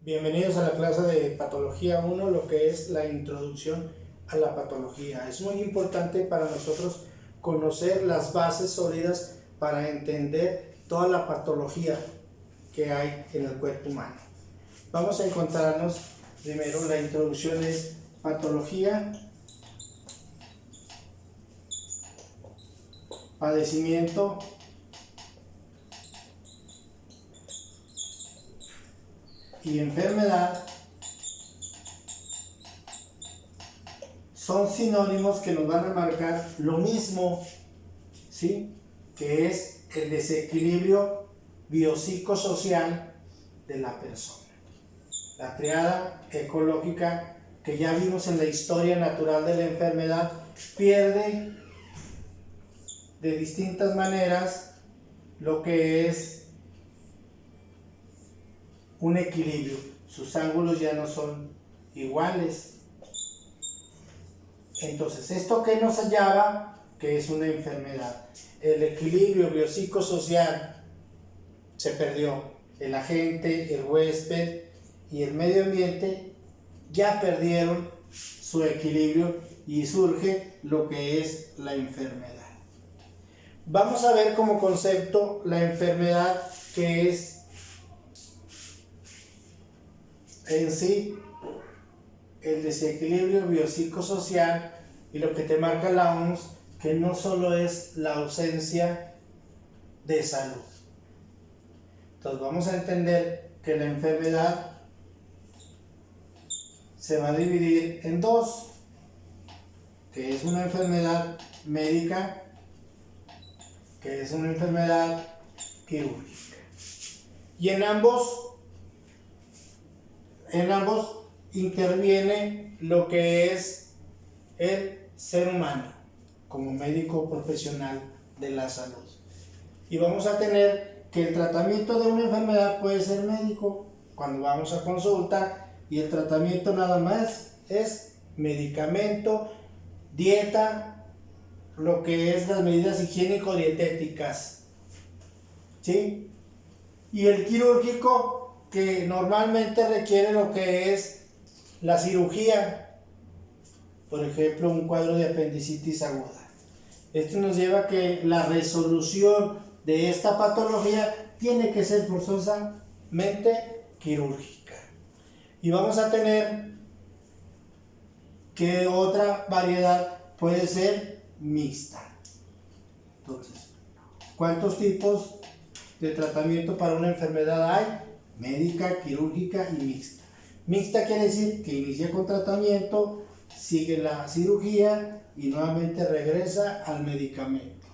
Bienvenidos a la clase de Patología 1, lo que es la introducción a la patología. Es muy importante para nosotros conocer las bases sólidas para entender toda la patología que hay en el cuerpo humano. Vamos a encontrarnos primero, la introducción es patología, padecimiento, y enfermedad son sinónimos que nos van a marcar lo mismo, ¿sí? Que es el desequilibrio biopsicosocial de la persona. La triada ecológica que ya vimos en la historia natural de la enfermedad pierde de distintas maneras lo que es un equilibrio. Sus ángulos ya no son iguales. Entonces, ¿esto qué nos hallaba? Que es una enfermedad. El equilibrio biopsicosocial se perdió. El agente, el huésped y el medio ambiente ya perdieron su equilibrio y surge lo que es la enfermedad. Vamos a ver como concepto la enfermedad, que es en sí el desequilibrio biopsicosocial, y lo que te marca la OMS, que no solo es la ausencia de salud. Entonces vamos a entender que la enfermedad se va a dividir en dos, que es una enfermedad médica, que es una enfermedad quirúrgica. Y en ambos interviene lo que es el ser humano como médico profesional de la salud. Y vamos a tener que el tratamiento de una enfermedad puede ser médico cuando vamos a consulta, y el tratamiento nada más es medicamento, dieta, lo que es las medidas higiénico-dietéticas, ¿sí? Y el quirúrgico, que normalmente requiere lo que es la cirugía, por ejemplo, un cuadro de apendicitis aguda. Esto nos lleva a que la resolución de esta patología tiene que ser forzosamente quirúrgica. Y vamos a tener que otra variedad puede ser mixta. Entonces, ¿cuántos tipos de tratamiento para una enfermedad hay? Médica, quirúrgica y mixta. Mixta quiere decir que inicia con tratamiento, sigue la cirugía y nuevamente regresa al medicamento.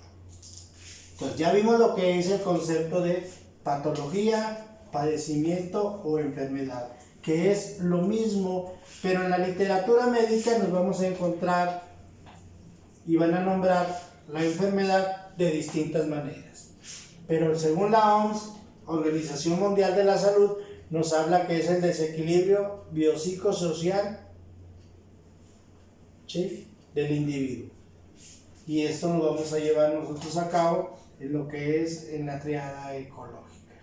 Entonces ya vimos lo que es el concepto de patología, padecimiento o enfermedad, que es lo mismo, pero en la literatura médica nos vamos a encontrar y van a nombrar la enfermedad de distintas maneras. Pero según la OMS, Organización Mundial de la Salud, nos habla que es el desequilibrio biopsicosocial, ¿sí?, del individuo. Y esto lo vamos a llevar nosotros a cabo en lo que es en la triada ecológica.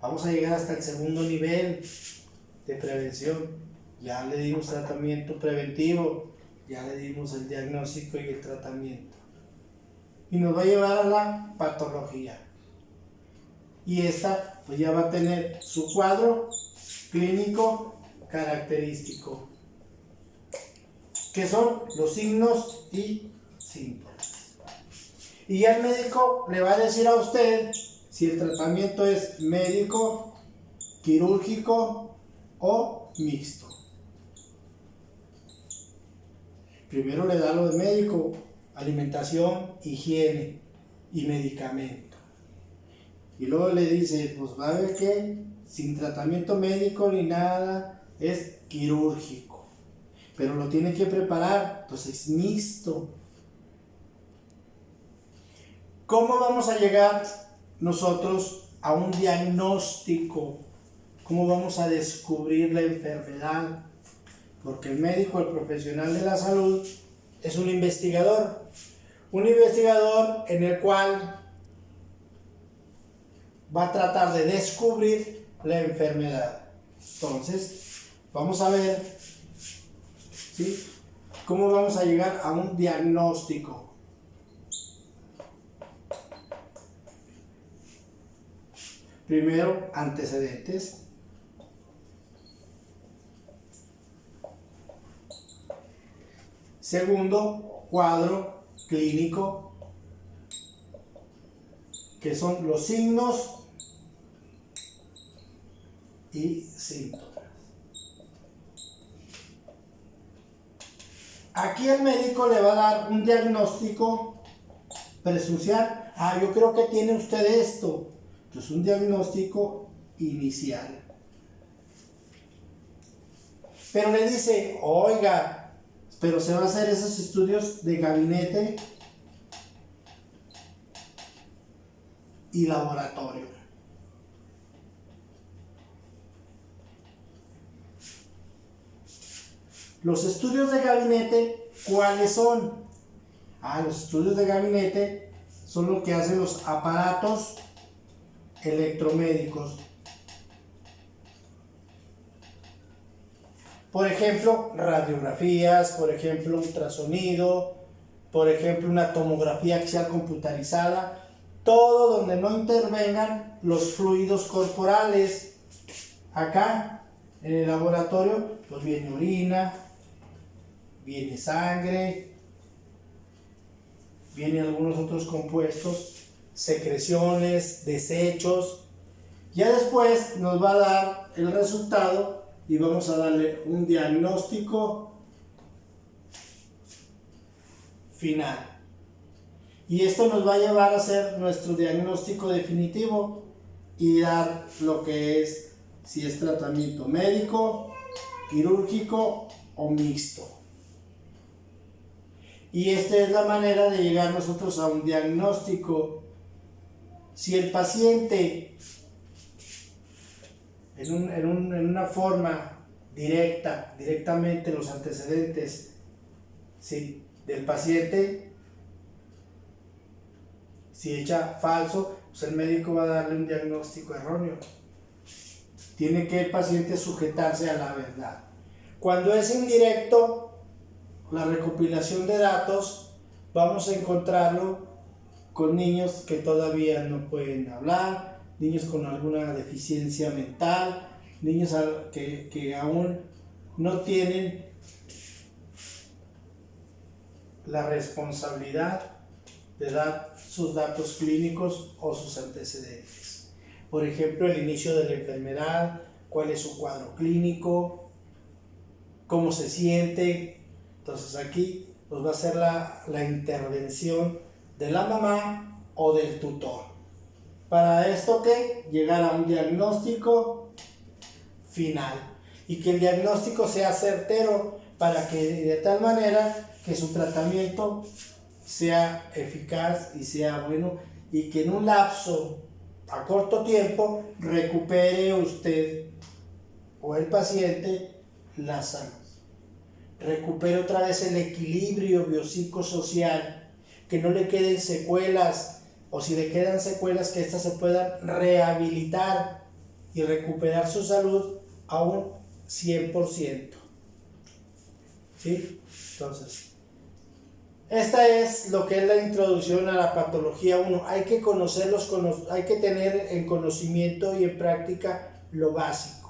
Vamos a llegar hasta el segundo nivel de prevención. Ya le dimos tratamiento preventivo, ya le dimos el diagnóstico y el tratamiento. Y nos va a llevar a la patología. Y esta pues ya va a tener su cuadro clínico característico, que son los signos y síntomas. Y ya el médico le va a decir a usted si el tratamiento es médico, quirúrgico o mixto. Primero le da lo de médico: alimentación, higiene y medicamento. Y luego le dice, pues va a ver que sin tratamiento médico ni nada, es quirúrgico, pero lo tiene que preparar, entonces es mixto. ¿Cómo vamos a llegar nosotros a un diagnóstico? ¿Cómo vamos a descubrir la enfermedad? Porque el médico, el profesional de la salud, es un investigador en el cual va a tratar de descubrir la enfermedad. Entonces, vamos a ver, ¿sí?, cómo vamos a llegar a un diagnóstico. Primero, antecedentes. Segundo, cuadro clínico, que son los signos y síntomas. Aquí el médico le va a dar un diagnóstico presuncial. Yo creo que tiene usted esto. Entonces, un diagnóstico inicial. Pero le dice, oiga, pero se va a hacer esos estudios de gabinete y laboratorio. Los estudios de gabinete, ¿cuáles son? Los estudios de gabinete son lo que hacen los aparatos electromédicos. Por ejemplo, radiografías, por ejemplo, ultrasonido, por ejemplo, una tomografía axial computarizada, todo donde no intervengan los fluidos corporales. Acá, en el laboratorio, pues viene orina, viene sangre, vienen algunos otros compuestos, secreciones, desechos. Ya después nos va a dar el resultado y vamos a darle un diagnóstico final. Y esto nos va a llevar a hacer nuestro diagnóstico definitivo y dar lo que es, si es tratamiento médico, quirúrgico o mixto. Y esta es la manera de llegar nosotros a un diagnóstico. Si el paciente en una forma directamente los antecedentes, ¿sí?, del paciente, si echa falso, pues el médico va a darle un diagnóstico erróneo. Tiene que el paciente sujetarse a la verdad. Cuando es indirecto, la recopilación de datos, vamos a encontrarlo con niños que todavía no pueden hablar, niños con alguna deficiencia mental, niños que aún no tienen la responsabilidad de dar sus datos clínicos o sus antecedentes. Por ejemplo, el inicio de la enfermedad, cuál es su cuadro clínico, cómo se siente. Entonces aquí pues va a ser la intervención de la mamá o del tutor. Para esto, ¿qué? Llegar a un diagnóstico final y que el diagnóstico sea certero para que de tal manera que su tratamiento sea eficaz y sea bueno y que en un lapso a corto tiempo recupere usted o el paciente la salud, recupere otra vez el equilibrio biopsicosocial, que no le queden secuelas, o si le quedan secuelas, que éstas se puedan rehabilitar y recuperar su salud a un 100%. ¿Sí? Entonces, esta es lo que es la introducción a la patología 1. Hay que conocerlos, hay que tener en conocimiento y en práctica lo básico.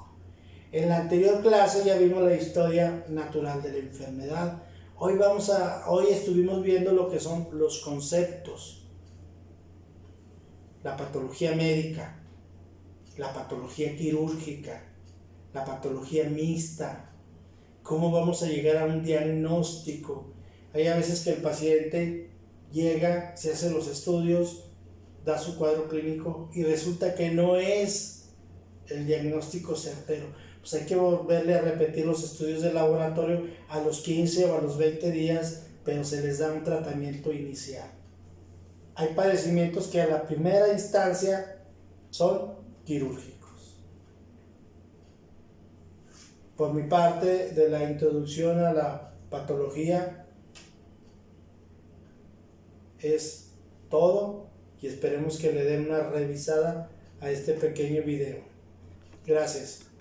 En la anterior clase ya vimos la historia natural de la enfermedad. Hoy estuvimos viendo lo que son los conceptos. La patología médica, la patología quirúrgica, la patología mixta, cómo vamos a llegar a un diagnóstico. Hay a veces que el paciente llega, se hace los estudios, da su cuadro clínico y resulta que no es el diagnóstico certero. Pues hay que volverle a repetir los estudios de laboratorio a los 15 o a los 20 días, pero se les da un tratamiento inicial. Hay padecimientos que a la primera instancia son quirúrgicos. Por mi parte, de la introducción a la patología es todo y esperemos que le den una revisada a este pequeño video. Gracias.